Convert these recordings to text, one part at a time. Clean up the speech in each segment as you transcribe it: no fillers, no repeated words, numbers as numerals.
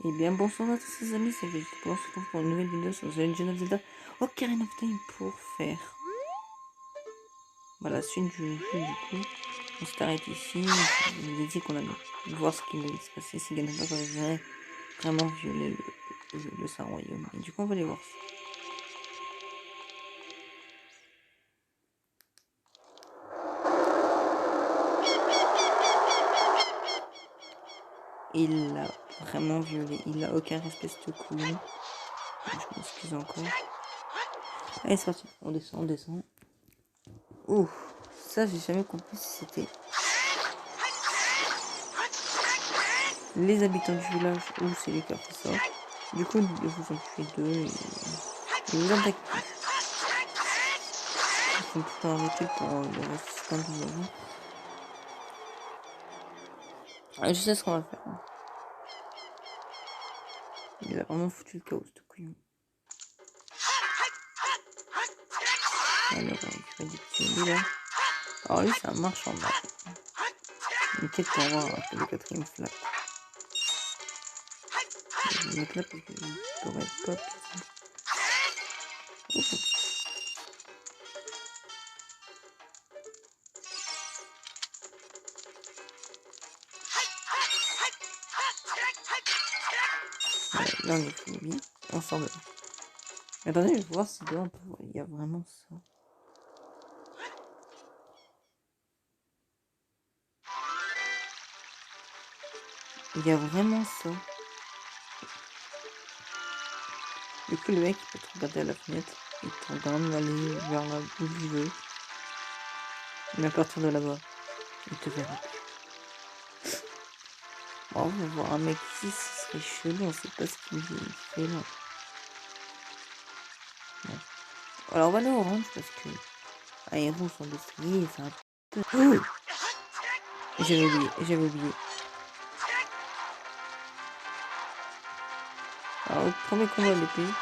Eh bien, bonsoir à tous les amis, c'est Vegeta. On se retrouve pour une nouvelle vidéo sur The Legend of Zelda Ocarina of Time pour faire la suite du jeu. Du coup, on s'arrête ici. Je vous ai dit qu'on allait voir ce qu'il allait se passer si Ganondorf avait vraiment violé le Saint-Royaume. Et du coup, on va aller voir ça. Il l'a vraiment violé. Il a aucun respect de coup. Je m'excuse encore. Allez, c'est parti. On descend. Ouh, ça, j'ai jamais compris si c'était les habitants du village ou c'est lui qui a fait ça. Du coup, ils vous ont tué deux et ils vous attaquent plus. Ils sont tout le temps arrêtés pour le restant du village. Je sais ce qu'on va faire. Il a vraiment foutu le chaos, ce couillon. Alors, on va récupérer des petits loups là. Alors lui, c'est un marchand d'art. Une quête pour avoir le quatrième flat. Je vais le mettre là parce que je pourrais pas. Là, on est fini. On sort de là. Mais attendez, je vais voir si dehors il y a vraiment ça. Il y a vraiment ça. Du coup, le mec, il peut te regarder à la fenêtre. Il te regarde aller vers là où il veut. Mais à partir de là-bas, il te verra plus. Bon, on va voir un mec ici, ce serait chelou. On sait pas ce qu'il fait là. Bon. Alors, on va aller au orange parce que les rouges sont destriés. C'est un peu. Oh, j'avais oublié. Alors, le premier combat à l'épée.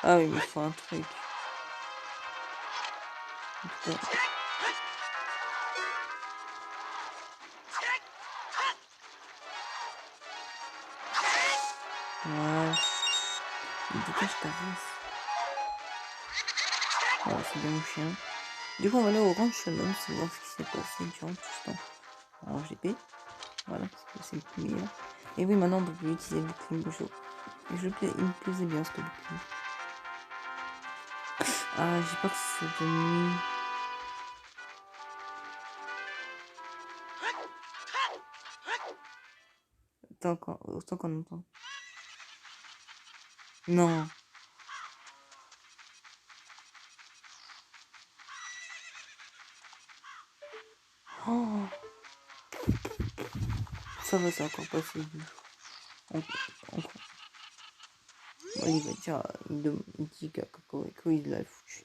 Ah oui, mais il faut un truc. Putain. Voilà. Il dégage ta race. Voilà, c'est bien mon chien. Du coup, on va aller au Orange Shalom, c'est voir ce qui s'est passé durant tout ce temps. Orange épée. Voilà, parce que c'est le plus meilleur. Et oui, maintenant, on peut plus utiliser le bouclier Bojo. Et il me plaisait bien ce bouclier. Ah, j'ai peur que c'est de nuit. Autant qu'on entend. Non. Oh. Ça va, c'est encore possible. On... Bon, il va dire, il dit qu'à Cocorico, il l'a foutu.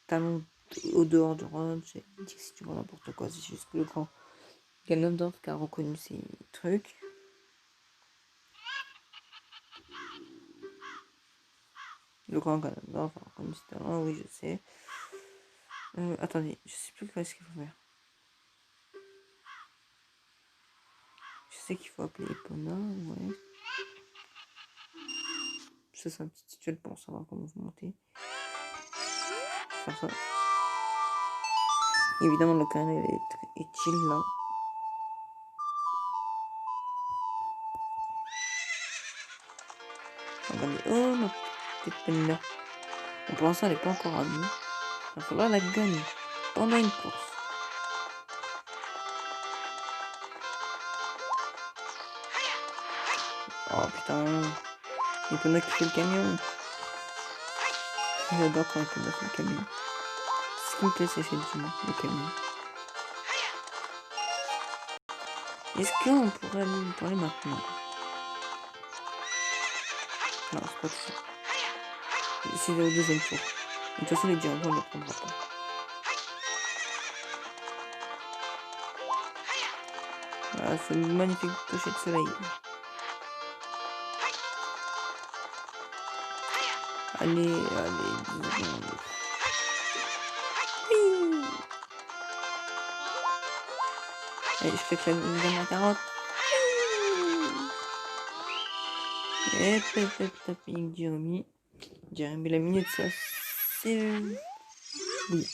Talon au dehors du roi, il dit que si tu vois n'importe quoi, c'est juste que le grand Ganondorf qui a reconnu ces trucs. Le grand Ganondorf a reconnu ces talents, oui, je sais. Attendez, je sais plus qu'est-ce qu'il faut faire. Je sais qu'il faut appeler Epona, ouais. Ça, c'est un petit tutoriel pour savoir comment vous montez. Faire ça. Évidemment, le canal est chill là. On va dire, oh, ma petite peine là. Bon, pour l'instant, elle n'est pas encore à nous. Il va falloir la gagner pendant une course. Oh putain. Epona qui fait le camion. J'adore quand Epona fait le camion. Ce qui me plaît, c'est effectivement le camion. Est-ce qu'on pourrait lui parler maintenant? Non, c'est pas tout ça. C'est au deuxième tour. De toute façon, les Djangos, on ne les prendra pas. Voilà, c'est une magnifique coucher de soleil. Allez, 10 secondes. Allez, je fais que la dernière carotte. Et tapping Jeremy. Jeremy la minute, ça c'est... Oui.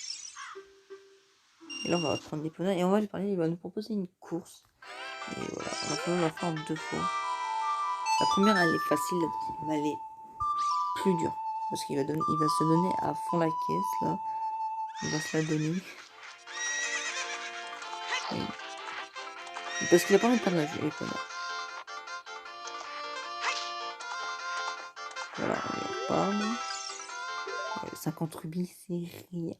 Et là, on va prendre des poneys et on va lui parler, il va nous proposer une course. Et voilà, on va faire en 2 fois. La première, elle est facile, la deuxième, elle est plus dure. Parce qu'il va, il va se donner à fond la caisse, là. Il va se la donner. Et parce qu'il a pas envie de perdre la vue, les poneys. Voilà, on y repart. 50 rubis, c'est rien.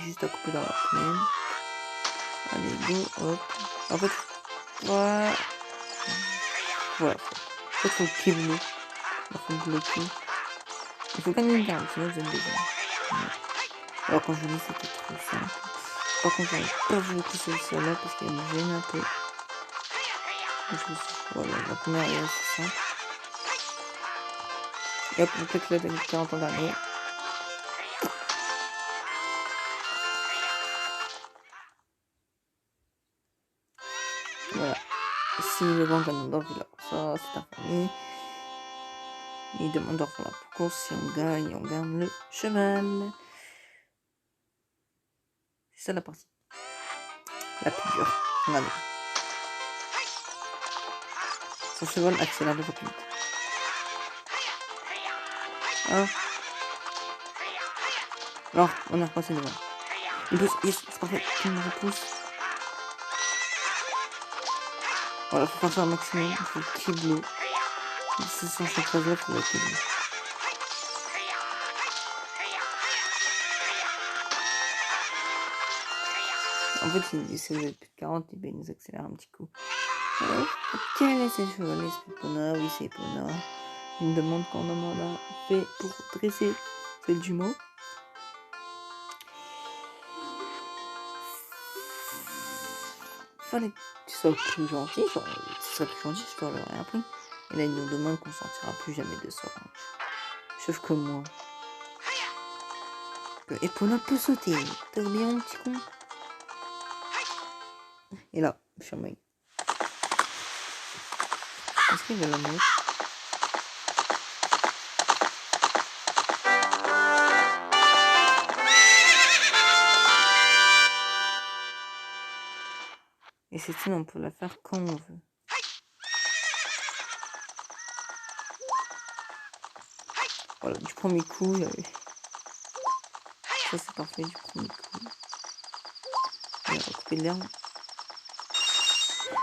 Juste à couper dans la plaine. Allez, go, hop. En fait, voilà. Voilà. En fait, faut le kibble. Il faut le bloquer. Il faut gagner une garde, sinon vous êtes besoin. Alors quand je vous dis c'était trop simple. Par contre, j'arrive pas à vous pousser celle-là parce qu'elle me gêne un peu. Voilà, la première est assez simple. Et hop, on claque la 40 en dernier. Voilà. Ici, le vent gagne dans le village. Ça, c'est infamé. Il demande de refaire la course. Si on gagne, on gagne le cheval. C'est ça la partie. La plus dure. Regardez. Son cheval accélère beaucoup plus vite. Ah. Alors, on a repassé devant. Il pousse. Yes, c'est parfait. Il me repousse. Voilà, faut faire ça un maximum. Il faut kiblo. C'est son chaque là, faut le kiblo. En fait, il essaie de plus de 40 et ben il nous accélère un petit coup. Quel est ce cheval? Est-ce Epona? Oui, c'est Epona. Il me demande quand on a fait pour dresser. C'est le jumeau. Fallait que tu sois plus gentil. Genre, tu serais plus gentil, je t'aurais rien appris. Et là, il nous demande qu'on sortira plus jamais de ça. Sauf que moi. Que Epona peut sauter. T'as oublié mon petit con? Et là, je suis en mec. Est-ce qu'il veut la mettre? Et cette scène, on peut la faire quand on veut. Voilà, du premier coup, ça c'est parfait du premier coup. On va couper l'herbe.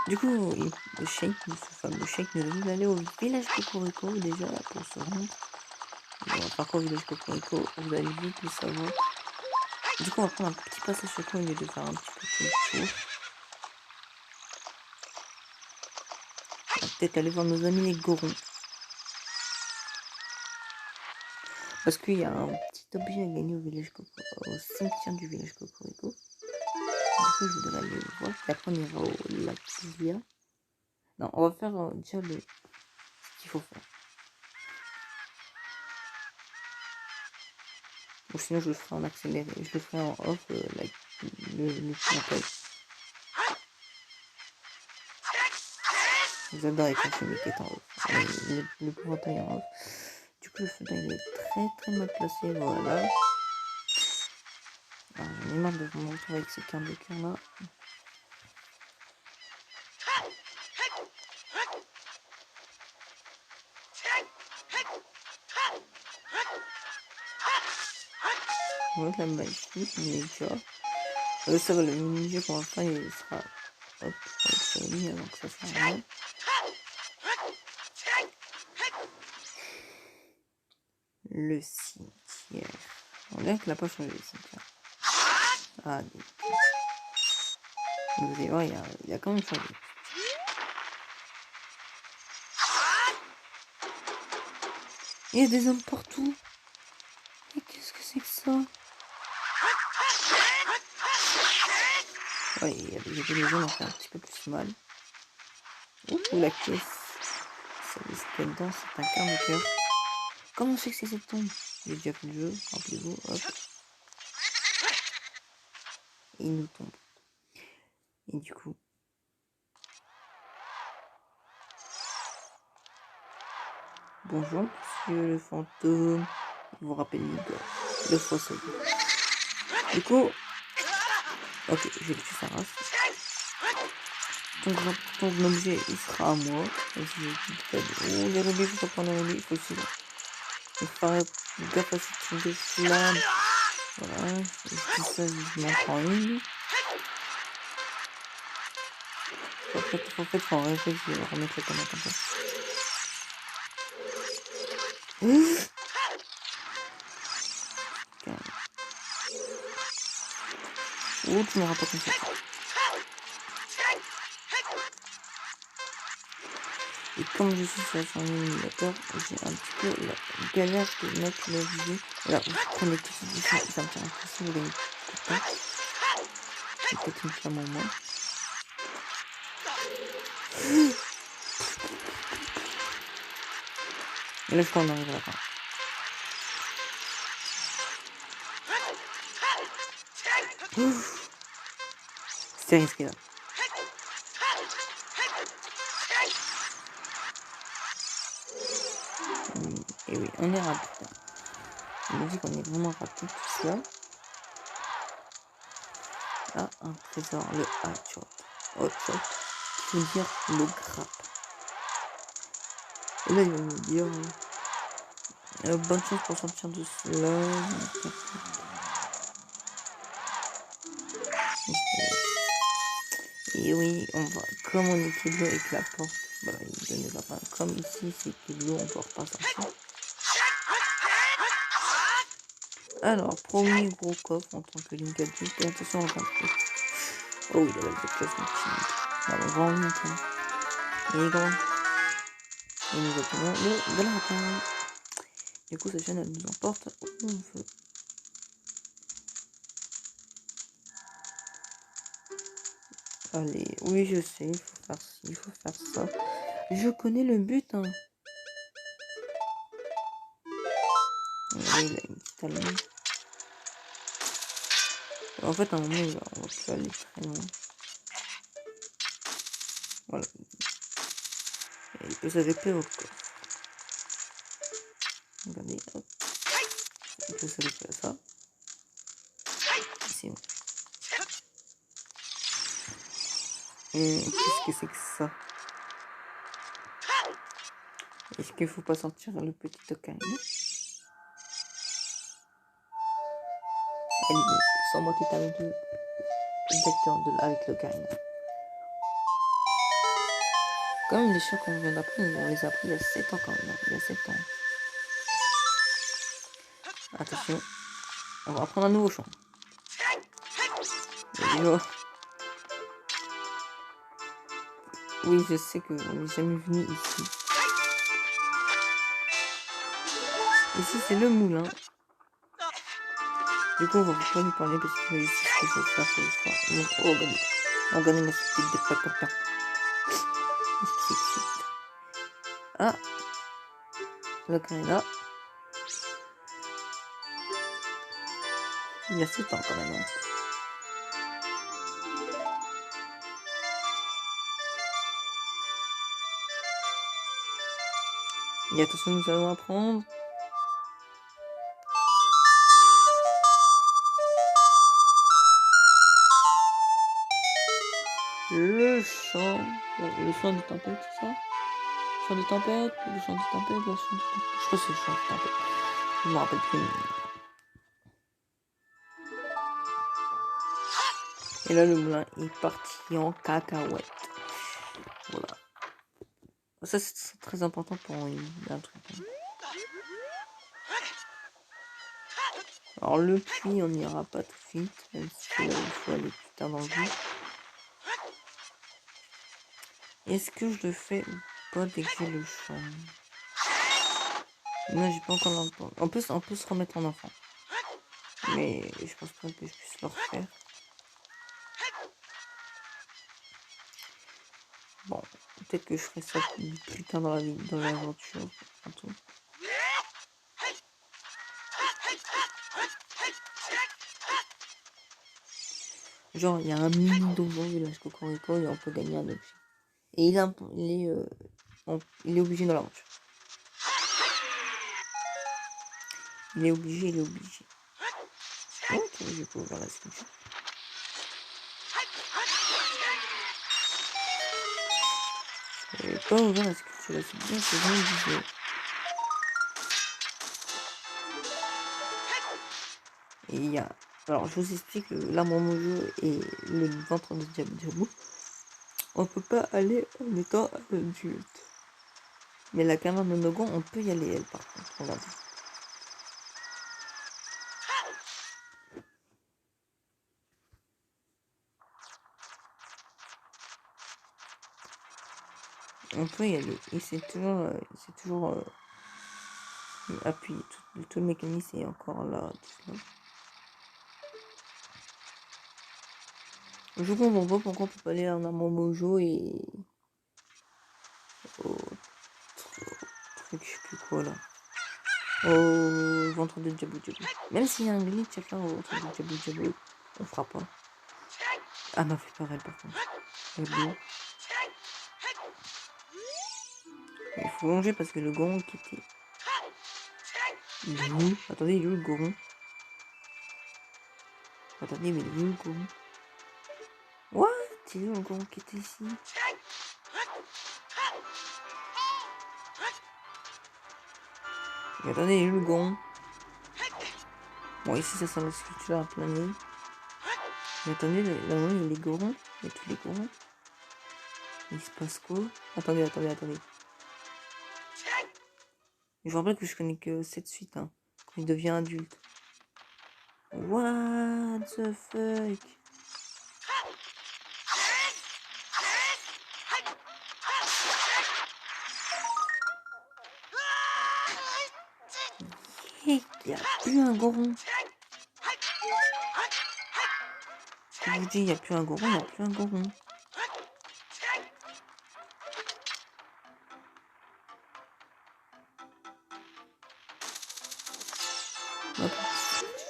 Du coup, le shake, ce fameux shake, nous a dit d'aller au village Cocorico déjà pour se rendre. On va faire quoi au village Cocorico? Vous allez vite le savoir. Du coup, on va prendre un petit passage secret au lieu de faire un petit peu tout le tour. On va peut-être aller voir nos amis les gorons. Parce qu'il y a un petit objet à gagner au village Cocorico, au cimetière du village Cocorico. Du coup, je voudrais aller le voir. Et après, on ira au lac Sylvia. Non, on va faire déjà ce qu'il faut faire. Ou sinon, je le ferai en accéléré. Je le ferai en off, le montage. J'adore quand je mets qui est en off. Le pourcentage en off. Du coup, le fauteuil est très très mal placé. Voilà. J'en ai marre de me retrouver avec ces cartes de cœur là. Voilà, la magnifique mini-jeu. Ça va, le mini-jeu qu'on va faire, il sera hop, sur lui avant que ça s'arrête. Le cimetière. On dirait que la poche changé le cimetière. Ah, vous allez voir, il y a quand même changé. Il y a des hommes partout. Et qu'est-ce que c'est que ça? Ouais, il y a des hommes qui ont fait un petit peu plus mal. Ouh, la caisse. Ça dit ce qu'il y a dedans, c'est un quart de cœur. Comment c'est que c'est cette tombe? J'ai déjà fait le jeu, rappelez-vous, hop. Et il nous tombe. Et du coup... Bonjour, monsieur le fantôme. Vous vous rappelez de fossoyeur. Du coup... Ok, je vais le tuer sa race. Ton objet, il sera à moi. Oh, les rubis, faut pas prendre les rubis, il faut suivre. Il faut faire gaffe à ce truc de flamme. Voilà, je dis ça, je m'en prends une. En fait, faut un réflexe de remettre le canard comme ça. Oh, tu m'auras pas comme ça. Et comme je suis sur un émulateur, j'ai un petit peu la galère de mettre le visée. Là, vous prenez tout ce dessin, ça me fait l'impression de gagner beaucoup de temps. C'est peut-être une flamme en moins. Et là, je crois qu'on arrive à la fin. C'était risqué là. Et oui, on est rapide. On me dit qu'on est vraiment rapide tout ça. Ah, un trésor, le hotshot. Hotshot, qui veut dire le grappe. Et là, il va me dire bonne chance pour sortir de cela. Et oui, on va, comme on était de l'eau avec la porte, voilà, il donnait la fin. Comme ici, c'est de l'eau, on peut pas sortir. Alors, premier gros coffre en tant que Link adulte. Et attention, on va oh oui, il avait le coffre ultime. Alors, grand Link. Il est grand. Et nous obtenons le de la rapin. Du coup, cette chaîne, elle nous emporte où on veut. Allez, oui, je sais, il faut faire ça. Je connais le but, hein. Oui, il a une petite allumette. En fait, à un moment, on va plus aller très loin. Voilà. Et vous avez peur au coffre. Regardez, hop. On peut s'arrêter à ça. C'est bon. Qu'est-ce que c'est que ça? Est-ce qu'il faut pas sortir le petit ocarina? Elle est sans moi qui t'arrive de vecteur avec l'ocarina. Comme les chats qu'on vient d'apprendre, on les a appris il y a 7 ans quand même. Il y a 7 ans. Attention. On va apprendre un nouveau chant. Oui, je sais que on n'est jamais venu ici. Ici, c'est le moulin. Du coup, on va pas lui parler parce que ici, ce qu'il faut faire, c'est faire. Oh, regardez. Regardez ma petite de pas copain. Qu'est-ce que c'est que c'est? Ah, le Canada. Il y a 7 ans quand même. Hein. Et attention, nous allons apprendre. Le chant de tempête, c'est ça? Le chant de tempête, le chant de tempête, le chant de tempête. Je crois que c'est le chant de tempête. Je me rappelle plus. Et là, le moulin est parti en cacahuète. Voilà. Ça, c'est très important pour un truc. Alors, le puits, on n'ira pas tout de suite. Même si il faut aller plus tard dans le jeu. Est-ce que je le fais ou pas dès que j'ai le champ? Non, j'ai pas encore l'enfant. On peut se remettre en enfant. Mais je pense pas que je puisse le refaire. Bon, peut-être que je ferai ça plus tard dans la vie, dans l'aventure. Genre, il y a un mini donjon village Cocorico et on peut gagner un objet. Et il est obligé dans la manche. Il est obligé. Ok, je peux ouvrir la sculpture. Je vais pas ouvrir la sculpture, là, c'est bien, c'est bien disait. Et il y a... Alors, je vous explique, l'arbre mojo et le ventre de Diablo, on peut pas aller en étant adulte. Mais la caméra de Nogon, on peut y aller, elle, par contre. Regardez. On peut y aller. Et c'est toujours appuyé. Tout le mécanisme est encore là. Tout là. Je comprends pas pourquoi on peut pas aller en arbre mojo et... au truc, je sais plus quoi, là. Au ventre de Diablo. Même s'il y a un glitch à faire au ventre de Diablo, on fera pas. Ah, m'a fait peur, elle, par contre. Elle est bleue. Il faut longer parce que le goron qui était... Il est où? Attendez, il est où le goron? Attendez, mais il est où le goron? What? Il est où le goron qui était ici? Mais attendez, il est où le goron? Bon, ici, ça sent la sculpture à plein nez. Mais attendez, là, il y a les gorons. Il y a tous les gorons. Il se passe quoi? Attendez. Je vous rappelle que je connais que cette suite, hein, quand il devient adulte. What the fuck? Il n'y a plus un goron. Je vous dis, il n'y a plus un goron.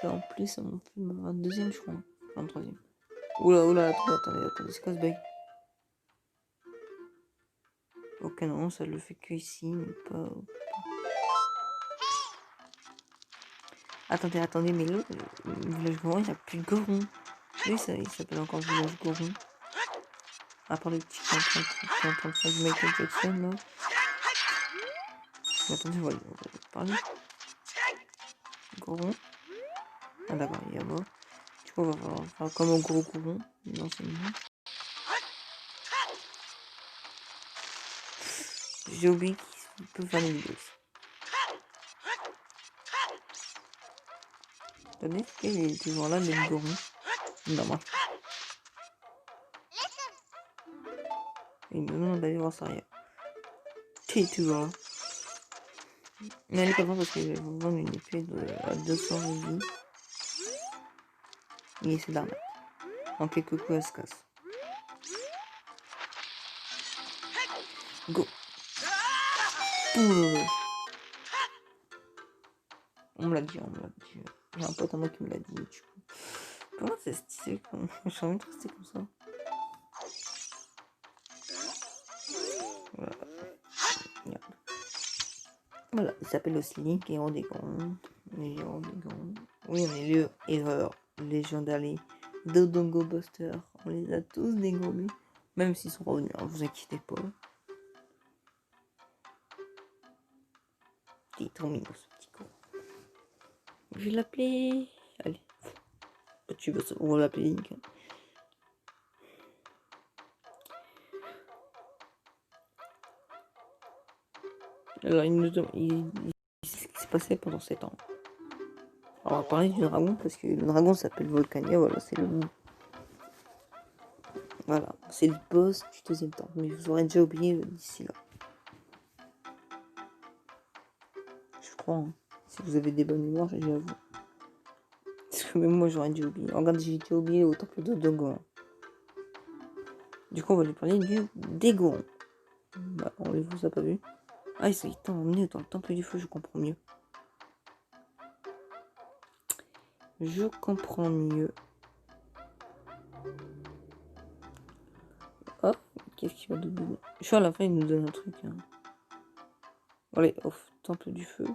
En plus, on peut avoir un deuxième, je crois. Un troisième. Oula, attendez, c'est quoi ce bug? Ok, non, ça le fait que ici, mais pas... Attendez, mais là, le village Goron, il n'y a plus de Goron. Oui, ça, il s'appelle encore village Goron. À part le petit qui est en train de faire du Michael Jackson, là. Mais attendez, on va parler. Goron. Ah d'accord, il y a mort. Du coup, on va faire comme un gros Goron. Non, c'est mieux. J'ai oublié qu'il peut faire des vidéos. Attendez, il est toujours là, le Goron. Non, moi. Il me demande d'aller voir ça rien. Qui est toujours là. Mais elle est pas bonne parce que je vais vous vendre une épée à 200 rubis. Il essaie d'arnaquer. En quelques coups, elle se casse. Go. On me l'a dit. J'ai un pote à moi qui me l'a dit. Du coup. Comment c'est stylé comme... J'ai envie de rester comme ça. Voilà, il s'appelle aussi Link et Ondégon. Oui, on est le erreur légendaire de Dongo Buster. On les a tous dégommés. Même s'ils sont revenus, hein, vous inquiétez pas. Il est trop mignon ce petit con. Je vais l'appeler. Allez. Tu veux, on va l'appeler Link. Alors, il nous demande ce qui s'est passé pendant 7 ans. Alors, on va parler du dragon parce que le dragon s'appelle Volcania. Voilà, c'est le nom. Voilà, c'est le boss du deuxième temps. Mais vous aurez déjà oublié d'ici là. Je crois. Hein. Si vous avez des bonnes mémoires, j'avoue. Parce que même moi, j'aurais déjà oublié. Regarde, j'ai déjà oublié au temple de Dogon. Du coup, on va lui parler du Dégon. Bah, on les vous a pas vu. Ah, ils sont emmenés dans le temple du feu, je comprends mieux. Je comprends mieux. Qu'est-ce qu'il va nous donner? Je suis à la fin, il nous donne un truc. Hein. Allez, off, temple du feu.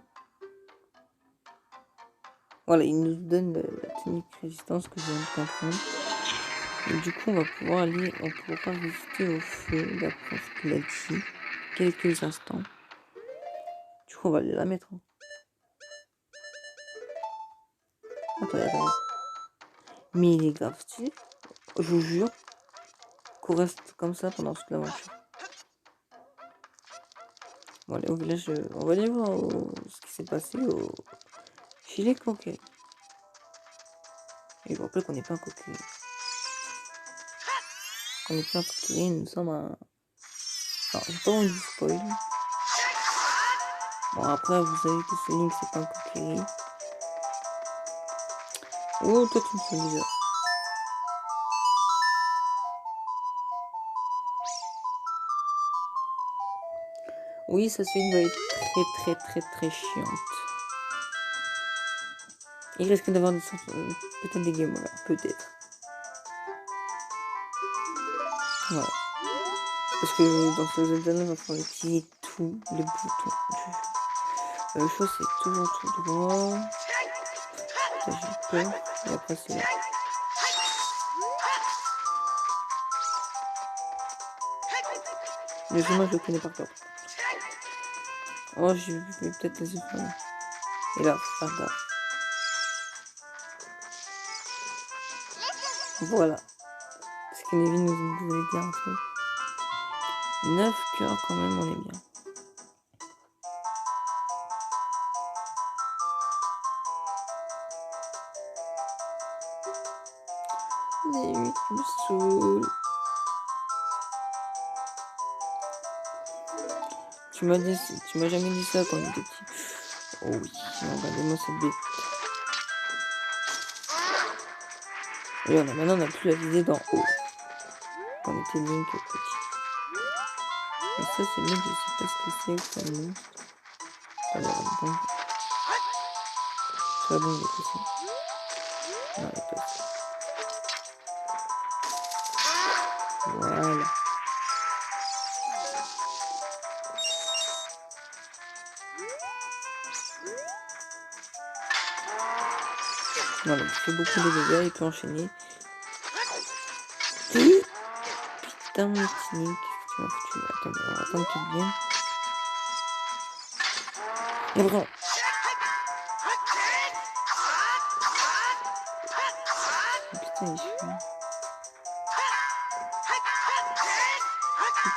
Voilà, il nous donne la technique résistance que je viens de comprendre. Et du coup, on pourra résister au feu, d'après ce qu'il a dit, quelques instants. Du coup, on va aller la mettre. Hein. Attends. Mais il est grave stylé. Je vous jure qu'on reste comme ça pendant toute l'aventure. Bon, allez, au village, on va aller voir ce qui s'est passé au filet coquet. Et je vous rappelle qu'on n'est pas un coquet. On n'est pas un coquet, nous sommes un... Alors, j'ai pas envie de spoil. Bon, après, vous savez que ce Link, c'est pas un coquet. Oh, toi, tu me fais bizarre. Oui, ça suite va être très chiante. Il risque d'avoir peut-être des game over, peut-être. Voilà. Parce que dans ce Zelda, il va falloir utiliser tous les boutons. Le choix, c'est toujours tout droit. J'ai peur. Et après, c'est là. Le chemin, je le connais par cœur. Oh, je vais peut-être les faire. Et là, Fardar. Voilà. Ce que Nevin nous avait dit un truc. 9 cœurs quand même, on est bien. Les 8 me saoulent. Tu m'as jamais dit ça quand on était petit. Oh oui, regardez-moi cette bête. Et maintenant on a pu la viser d'en haut. Quand on était Link petit. Et ça c'est le mec, je sais pas ce que c'est comme monstre. Alors, bon. Soit bon, il est possible. Non, il est pas ici. Voilà. Voilà, il fait beaucoup de dégâts, il peut enchaîner. Putain, mon petit Link, qu'est-ce que tu m'as foutu? Attends, on va attendre qu'il vienne. Et vraiment. Putain, il fait.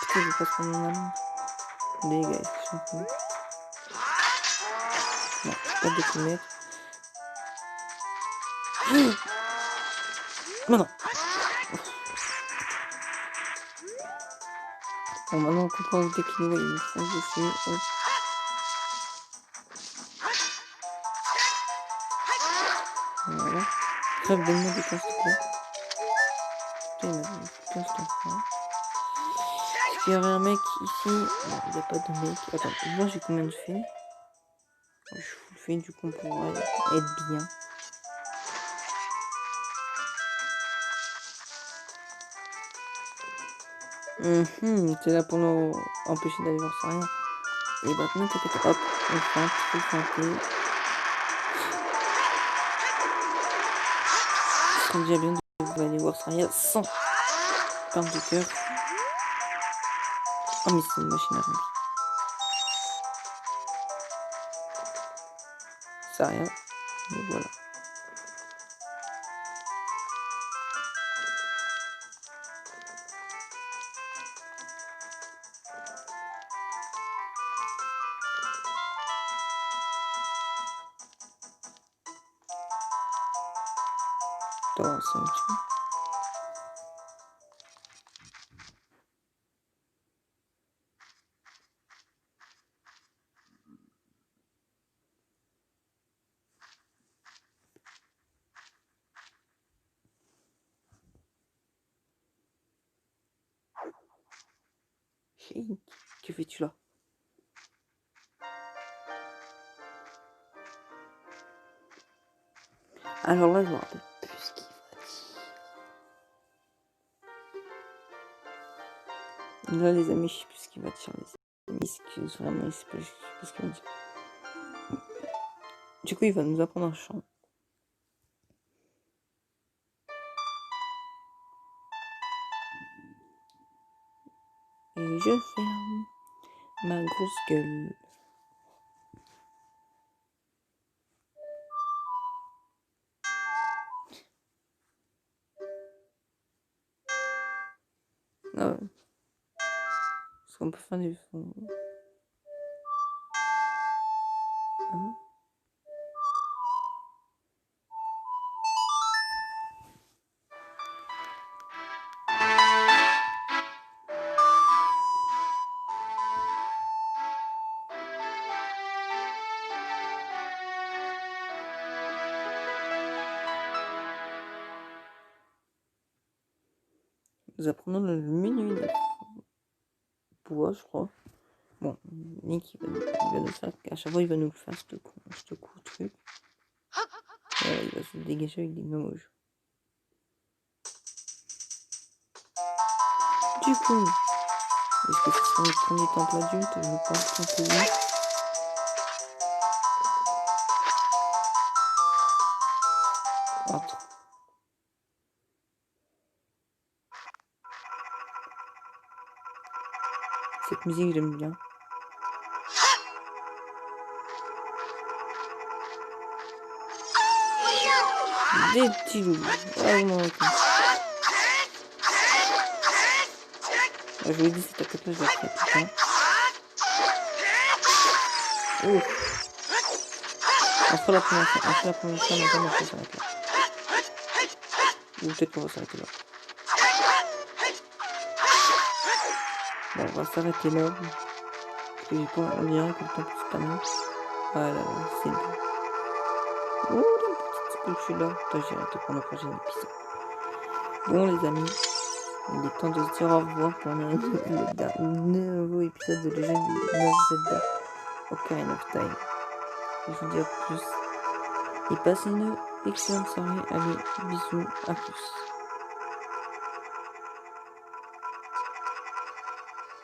Putain, je vais pas prendre mon âme. Les gars, ils sont cool. Non, pas de comète. Non. Bon, maintenant on comprend dès qu'il nous voit, il nous fonce dessus. Hop. Voilà. Crève, donne-moi des cartes, s'il te plaît. Putain, il m'a donné 15 temps. Est-ce qu'il y aurait un mec ici? Non, il n'y a pas de mec. Attends, moi j'ai combien de faits? Je vous le fais, du coup on pourra être bien. C'est là pour nous empêcher d'aller voir ça rien. Et maintenant, hop, on feinte, faut feinter. Ce serait déjà bien de vous aller voir ça rien sans perdre de cœur. Oh, mais c'est une machine à remplir. Ça rien. Mais voilà. Attends, c'est un petit peu. Que fais-tu là? Alors là, je me rappelle plus ce qu'il va dire. Là, les amis, je sais plus ce qu'il va dire, les amis. Vraiment, je sais pas ce qu'il va dire. Du coup, il va nous apprendre un chant. Et je ferme ma grosse gueule. Ah ouais. Est-ce qu'on peut faire du fond? Hein? Nous apprenons le minuit de bois, je crois. Bon, Nick, il va nous faire. À chaque fois, il va nous le faire, ce coup truc. Voilà, il va se dégager avec des nomojos. Du coup, est-ce que ce sera notre premier temple adulte? Je pense que oui. Entre. Cette musique, j'aime bien. Des petits loups. Vraiment ok. Je vous l'ai dit, c'est à côté, je la ferai putain. Oh. On fera la première fois, mais après on va s'arrêter là. Ou peut-être qu'on va s'arrêter là. Bon, on va s'arrêter là. Parce que j'ai pas, on dirait que le temps se termine. Voilà, c'est bon. Oh, la petite spatula. Attends, j'ai arrêté pour le prochain épisode. Bon, les amis, il est temps de se dire au revoir pour le nouveau épisode de Legend of Zelda Ocarina of Time. Je vous dis à plus. Et passez une excellente soirée. Allez, bisous, à plus.